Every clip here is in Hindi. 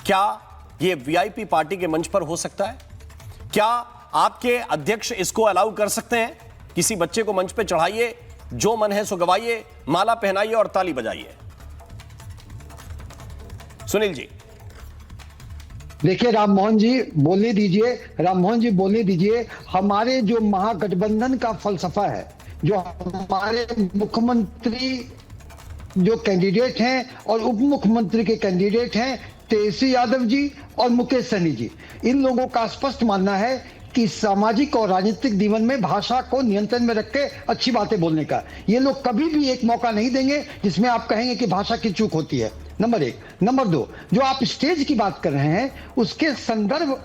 क्या ये वीआईपी पार्टी के मंच पर हो सकता है? क्या आपके अध्यक्ष इसको अलाउ कर सकते हैं? किसी बच्चे को मंच पे चढ़ाइए, जो मन है सो गवाइए, माला पहनाइए और ताली बजाइए। सुनील जी। देखिए राममोहन जी बोलने दीजिए। हमारे जो महागठबंधन का फलसफा है, जो हमारे मुख्यमंत्री जो कैंडिडेट हैं और उप मुख्यमंत्री के कैंडिडेट हैं तेजस्वी यादव जी और मुकेश सहनी जी, इन लोगों का स्पष्ट मानना है कि सामाजिक और राजनीतिक जीवन में भाषा को नियंत्रण में रख के अच्छी बातें बोलने का ये लोग कभी भी एक मौका नहीं देंगे जिसमें आप कहेंगे कि भाषा की चूक होती है। नंबर एक। नंबर दो, जो आप स्टेज की बात कर रहे हैं उसके संदर्भ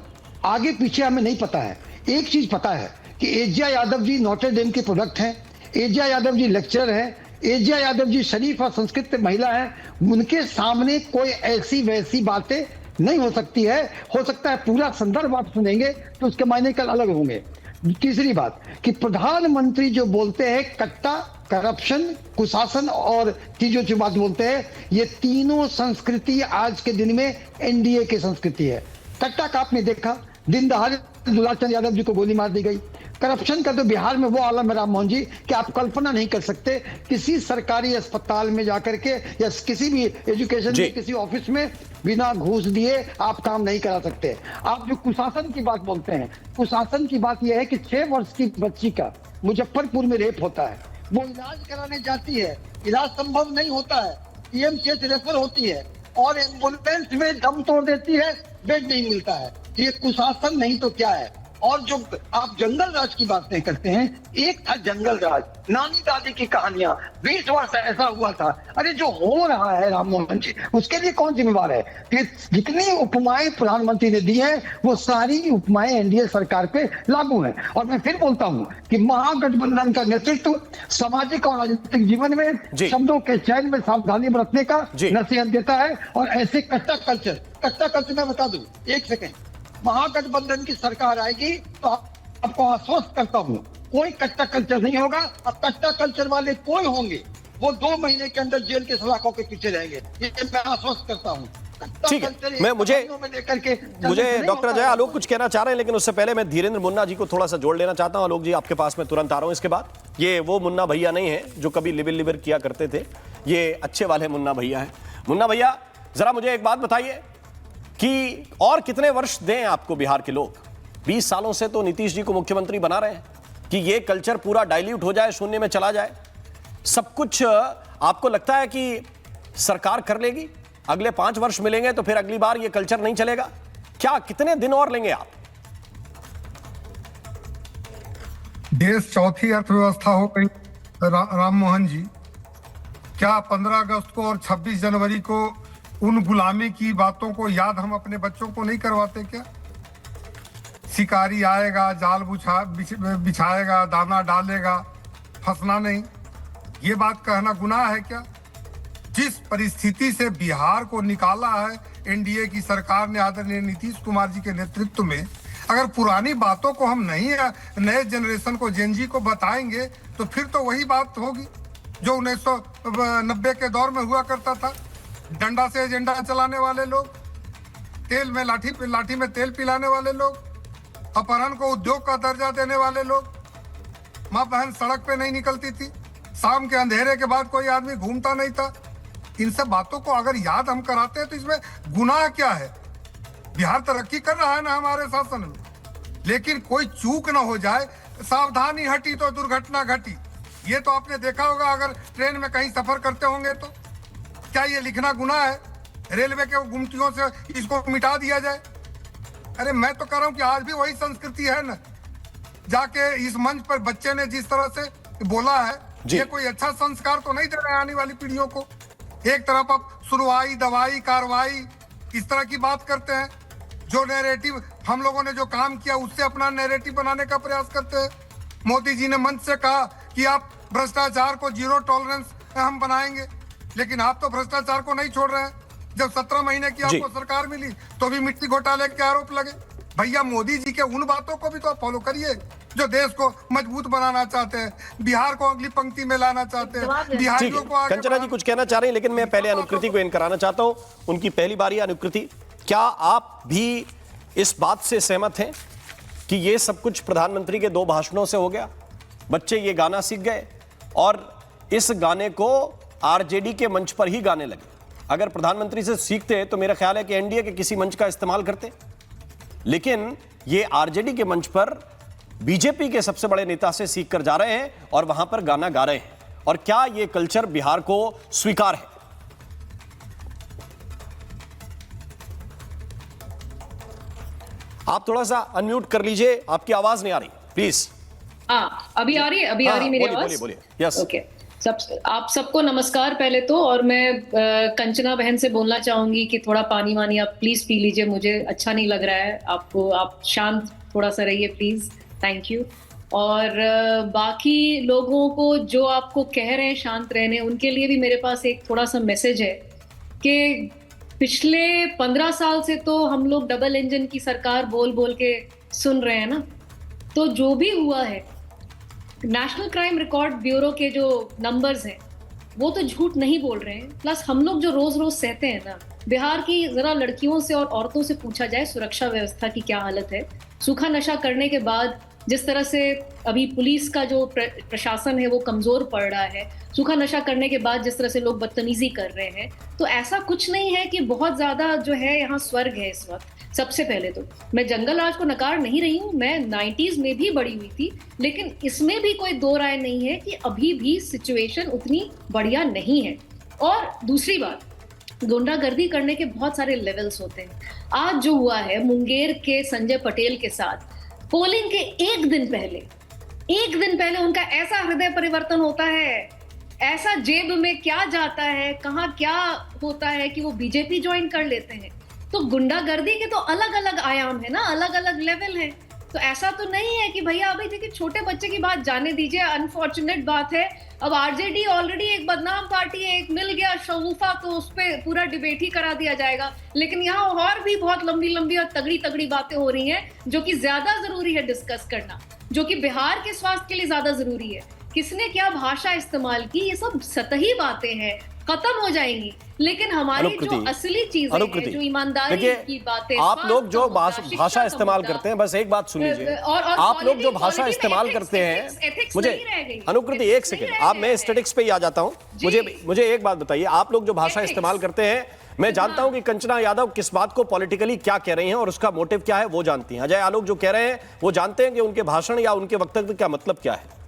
आगे पीछे हमें नहीं पता है। एक चीज पता है कि एजिया यादव जी नॉटर डेम के प्रोडक्ट हैं, एजिया यादव जी लेक्चरर हैं, एजिया यादव जी शरीफ और संस्कृत महिला हैं। उनके सामने कोई ऐसी वैसी बातें नहीं हो सकती है। हो सकता है पूरा संदर्भ आप सुनेंगे तो उसके मायने कल अलग होंगे। तीसरी बात कि प्रधानमंत्री जो बोलते हैं कट्टा, करप्शन, कुशासन और चीजों की बात बोलते हैं, ये तीनों संस्कृति आज के दिन में एनडीए की संस्कृति है। कट्टा का आपने देखा, दिन दहाड़े दुलाल चंद यादव जी को गोली मार दी गई। करप्शन का तो बिहार में वो आलम है राममोहन जी कि आप कल्पना नहीं कर सकते। किसी सरकारी अस्पताल में जाकर के या किसी भी एजुकेशन में किसी ऑफिस में बिना घूस दिए आप काम नहीं करा सकते। आप जो कुशासन की बात बोलते हैं, कुशासन की बात यह है कि 6 वर्ष की बच्ची का मुजफ्फरपुर में रेप होता है, वो इलाज कराने जाती है, इलाज संभव नहीं होता है, पीएमसीएच रेफर होती है और एम्बुलेंस में दम तोड़ देती है, बेड नहीं मिलता है। ये कुशासन नहीं तो क्या है। और जो आप जंगल राज की बातें करते हैं, एक था जंगल राज, नानी दादी की कहानियां, 20 वर्ष ऐसा हुआ था। अरे जो हो रहा है राममोहन जी, उसके लिए कौन जिम्मेवार है? कि जितनी उपमाएं प्रधानमंत्री ने दी है वो सारी उपमाएं एनडीए सरकार पे लागू है। और मैं फिर बोलता हूं कि महागठबंधन का नेतृत्व सामाजिक और राजनीतिक जीवन में शब्दों के चयन में सावधानी बरतने का नसीहत देता है। और ऐसे कट्टा कल्चर मैं बता दूं, एक सेकेंड, महागठबंधन की सरकार आएगी तो आपको आश्वस्त करता हूं कोई कट्टा कल्चर नहीं होगा। अब कट्टा कल्चर वाले कोई होंगे वो 2 महीने के अंदर जेल के सलाखों के पीछे रहेंगे, ये मैं आश्वस्त करता हूं। ठीक है, मुझे डॉक्टर अजय आलोक कुछ कहना चाह रहे हैं, लेकिन उससे पहले मैं धीरेन्द्र मुन्ना जी को थोड़ा सा जोड़ लेना चाहता हूं। आलोक जी आपके पास में तुरंत आ रहा हूं। इसके बाद ये वो मुन्ना भैया नहीं है जो कभी लिबिर किया करते थे, ये अच्छे वाले मुन्ना भैया है। मुन्ना भैया जरा मुझे एक बात बताइए कि और कितने वर्ष दें आपको बिहार के लोग? 20 सालों से तो नीतीश जी को मुख्यमंत्री बना रहे हैं कि ये कल्चर पूरा डाइल्यूट हो जाए, शून्य में चला जाए। सब कुछ आपको लगता है कि सरकार कर लेगी? अगले 5 वर्ष मिलेंगे तो फिर अगली बार ये कल्चर नहीं चलेगा क्या? कितने दिन और लेंगे आप? देश चौथी अर्थव्यवस्था हो गई राममोहन जी। क्या 15 अगस्त को और 26 जनवरी को उन गुलामी की बातों को याद हम अपने बच्चों को नहीं करवाते क्या? शिकारी आएगा, जाल बिछाएगा, दाना डालेगा, फंसना नहीं, ये बात कहना गुनाह है क्या? जिस परिस्थिति से बिहार को निकाला है एनडीए की सरकार ने आदरणीय नीतीश कुमार जी के नेतृत्व में, अगर पुरानी बातों को हम नहीं नए जनरेशन को, जेनजी को बताएंगे तो फिर तो वही बात होगी जो 1990 के दौर में हुआ करता था। डंडा से एजेंडा चलाने वाले लोग, तेल में लाठी में तेल पिलाने वाले लोग, अपहरण को उद्योग का दर्जा देने वाले लोग, माँ बहन सड़क पे नहीं निकलती थी, शाम के अंधेरे के बाद कोई आदमी घूमता नहीं था। इन सब बातों को अगर याद हम कराते हैं तो इसमें गुनाह क्या है? बिहार तरक्की कर रहा है ना हमारे शासन में, लेकिन कोई चूक ना हो जाए, सावधानी हटी तो दुर्घटना घटी। ये तो आपने देखा होगा, अगर ट्रेन में कहीं सफर करते होंगे तो क्या ये लिखना गुनाह है? रेलवे के गुमटियों से इसको मिटा दिया जाए। अरे मैं तो कह रहा हूं कि आज भी वही संस्कृति है ना। जाके इस मंच पर बच्चे ने जिस तरह से बोला है, ये कोई अच्छा संस्कार तो नहीं दे रहे आने वाली पीढ़ियों को। एक तरफ आप सुनवाई, दवाई, कार्रवाई इस तरह की बात करते हैं, जो नैरेटिव हम लोगों ने जो काम किया उससे अपना नैरेटिव बनाने का प्रयास करते हैं। मोदी जी ने मंच से कहा कि आप भ्रष्टाचार को 0 टॉलरेंस हम बनाएंगे, लेकिन आप तो भ्रष्टाचार को नहीं छोड़ रहे हैं। जब 17 महीने की आपको सरकार मिली तो भी मिट्टी घोटाले के आरोप लगे। भैया मोदी जी के उन बातों को भी तो आप फॉलो करिए जो देश को मजबूत बनाना चाहते हैं, बिहार को अगली पंक्ति में लाना चाहते हैं, बिहारियों को आगे। कंचना जी कुछ कहना चाह रही हैं, लेकिन मैं पहले अनुकृति को इन कराना चाहता हूं। उनकी पहली बारी अनुकृति, क्या आप भी इस बात से सहमत हैं कि ये सब कुछ प्रधानमंत्री के 2 भाषणों से हो गया? बच्चे ये गाना सीख गए और इस गाने को आरजेडी के मंच पर ही गाने लगे। अगर प्रधानमंत्री से सीखते तो मेरा ख्याल है कि एनडीए के किसी मंच का इस्तेमाल करते, लेकिन ये आरजेडी के मंच पर बीजेपी के सबसे बड़े नेता से सीख कर जा रहे हैं और वहां पर गाना गा रहे हैं। और क्या ये कल्चर बिहार को स्वीकार है? आप थोड़ा सा अनम्यूट कर लीजिए, आपकी आवाज नहीं आ रही, प्लीज। अभी आ रही है, अभी आ रही मेरी आवाज? बोलिए। यस। ओके। आप सबको नमस्कार पहले तो। और मैं कंचना बहन से बोलना चाहूंगी कि थोड़ा पानी वानी आप प्लीज पी लीजिए, मुझे अच्छा नहीं लग रहा है आपको। आप शांत थोड़ा सा रहिए प्लीज, थैंक यू। और बाकी लोगों को जो आपको कह रहे हैं शांत रहने, उनके लिए भी मेरे पास एक थोड़ा सा मैसेज है कि पिछले 15 साल से तो हम लोग डबल इंजन की सरकार बोल बोल के सुन रहे हैं ना। तो जो भी हुआ है, नेशनल क्राइम रिकॉर्ड ब्यूरो के जो नंबर्स हैं वो तो झूठ नहीं बोल रहे हैं। प्लस हम लोग जो रोज रोज सहते हैं ना, बिहार की जरा लड़कियों से और औरतों से पूछा जाए सुरक्षा व्यवस्था की क्या हालत है। सूखा नशा करने के बाद जिस तरह से अभी पुलिस का जो प्रशासन है वो कमजोर पड़ रहा है, सूखा नशा करने के बाद जिस तरह से लोग बदतमीजी कर रहे हैं, तो ऐसा कुछ नहीं है कि बहुत ज्यादा जो है यहाँ स्वर्ग है इस वक्त। सबसे पहले तो मैं जंगल राज को नकार नहीं रही हूँ, मैं 90s में भी बड़ी हुई थी, लेकिन इसमें भी कोई दो राय नहीं है कि अभी भी सिचुएशन उतनी बढ़िया नहीं है। और दूसरी बात, गुंडागर्दी करने के बहुत सारे लेवल्स होते हैं। आज जो हुआ है मुंगेर के संजय पटेल के साथ, पोलिंग के एक दिन पहले उनका ऐसा हृदय परिवर्तन होता है, ऐसा जेब में क्या जाता है, कहाँ क्या होता है कि वो बीजेपी ज्वाइन कर लेते हैं। तो गुंडागर्दी के तो अलग अलग आयाम है ना, अलग अलग लेवल है। तो ऐसा तो नहीं है कि भैया अभी देखिए छोटे बच्चे की बात जाने दीजिए, अनफॉर्चुनेट बात है। अब आरजेडी ऑलरेडी एक बदनाम पार्टी है, एक मिल गया शगुफा, तो उस पर पूरा डिबेट ही करा दिया जाएगा। लेकिन यहाँ और भी बहुत लंबी लंबी और तगड़ी तगड़ी बातें हो रही हैं जो कि ज्यादा जरूरी है डिस्कस करना, जो कि बिहार के स्वास्थ्य के लिए ज्यादा जरूरी है। किसने क्या भाषा इस्तेमाल की, ये सब सतही बातें हैं, खत्म हो जाएंगी। लेकिन हमारी जो असली चीजें हैं, जो ईमानदारी की बातें, आप लोग जो भाषा इस्तेमाल करते हैं, बस एक बात सुन लीजिए, आप लोग जो भाषा इस्तेमाल करते हैं, मुझे अनुकृति एक सेकंड, आप मैं स्टैटिक्स पे ही आ जाता हूं। मुझे एक बात बताइए, आप लोग जो भाषा इस्तेमाल करते हैं, मैं जानता हूं कि कंचना यादव किस बात को पॉलिटिकली क्या कह रही हैं और उसका मोटिव क्या है वो जानती हैं। अजय आलोक जो कह रहे हैं वो जानते हैं कि उनके भाषण या उनके वक्तव्य का मतलब क्या है।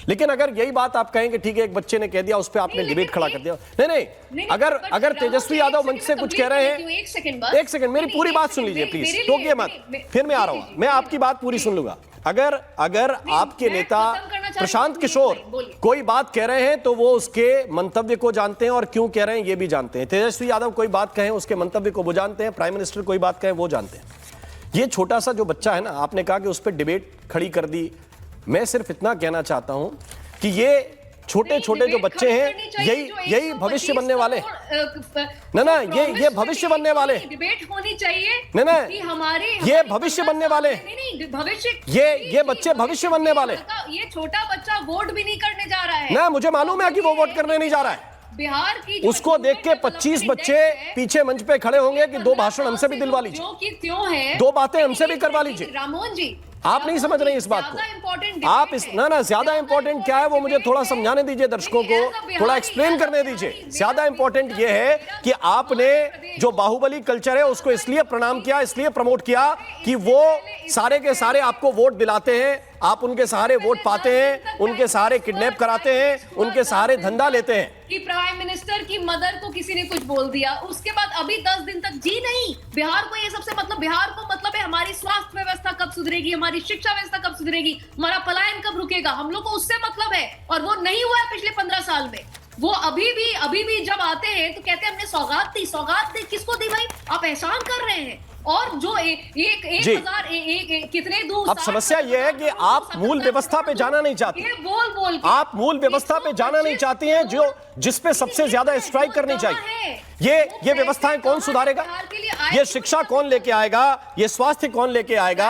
लेकिन अगर यही बात आप कहेंगे ठीक है एक बच्चे ने कह दिया, उस पर आपने डिबेट खड़ा कर दिया, नहीं, अगर तेजस्वी यादव मंच से कुछ कह रहे हैं, एक सेकंड मेरी पूरी बात सुन लीजिए प्लीज, टोकिए मत, फिर मैं आ रहा हूं, मैं आपकी बात पूरी सुन लूंगा। अगर आपके नेता प्रशांत किशोर कोई बात कह रहे हैं तो वो उसके मंतव्य को जानते हैं और क्यों कह रहे हैं ये भी जानते हैं। तेजस्वी यादव कोई बात कहें उसके मंतव्य को वो जानते हैं, प्राइम मिनिस्टर कोई बात कहे वो जानते हैं। ये छोटा सा जो बच्चा है ना, आपने कहा कि उस पर डिबेट खड़ी कर दी, मैं सिर्फ इतना कहना चाहता हूं कि ये छोटे छोटे जो बच्चे हैं यही भविष्य बनने वाले, ना ये भविष्य बनने वाले, डिबेट होनी चाहिए ना हमारे, ये भविष्य बनने वाले, भविष्य, ये बच्चे भविष्य बनने वाले। ये छोटा बच्चा वोट भी नहीं करने जा रहा है ना, मुझे मालूम है कि वो वोट करने नहीं जा रहा है। बिहार की उसको देख के 25 बच्चे पीछे मंच पे खड़े होंगे कि 2 भाषण हमसे भी दिलवा लीजिए, क्यों है 2 बातें हमसे भी करवा लीजिए। राममोहन जी, आप नहीं समझ रहे इस बात को, आप इस ना ज्यादा इंपॉर्टेंट क्या है वो मुझे थोड़ा समझाने दीजिए, दर्शकों को थोड़ा एक्सप्लेन करने दीजिए। ज्यादा इंपॉर्टेंट ये है कि आपने जो बाहुबली कल्चर है उसको इसलिए प्रणाम किया, इसलिए प्रमोट किया कि वो सारे के सारे आपको वोट दिलाते हैं, आप उनके सहारे वोट पाते हैं, उनके सहारे किडनैप कराते हैं, उनके सहारे धंधा लेते हैं। कि प्राइम मिनिस्टर की मदर को किसी ने कुछ बोल दिया, उसके बाद अभी 10 दिन तक जी नहीं। बिहार को ये सबसे मतलब, बिहार को मतलब है हमारी स्वास्थ्य व्यवस्था कब सुधरेगी, हमारी शिक्षा व्यवस्था कब सुधरेगी, हमारा पलायन कब रुकेगा, हम लोग को उससे मतलब है। और वो नहीं हुआ है पिछले 15 साल में। वो अभी भी जब आते हैं तो कहते हैं हमने सौगात दी, किसको दी भाई? आप एहसान कर रहे हैं। और जो एक कितने दूर, अब समस्या यह है कि आप मूल व्यवस्था पे जाना नहीं चाहती, बोल आप मूल व्यवस्था पे जाना नहीं चाहती हैं जो जिस पे सबसे ज्यादा स्ट्राइक करनी चाहिए। ये व्यवस्थाएं कौन सुधारेगा? ये शिक्षा कौन लेके आएगा? ये स्वास्थ्य कौन लेके आएगा?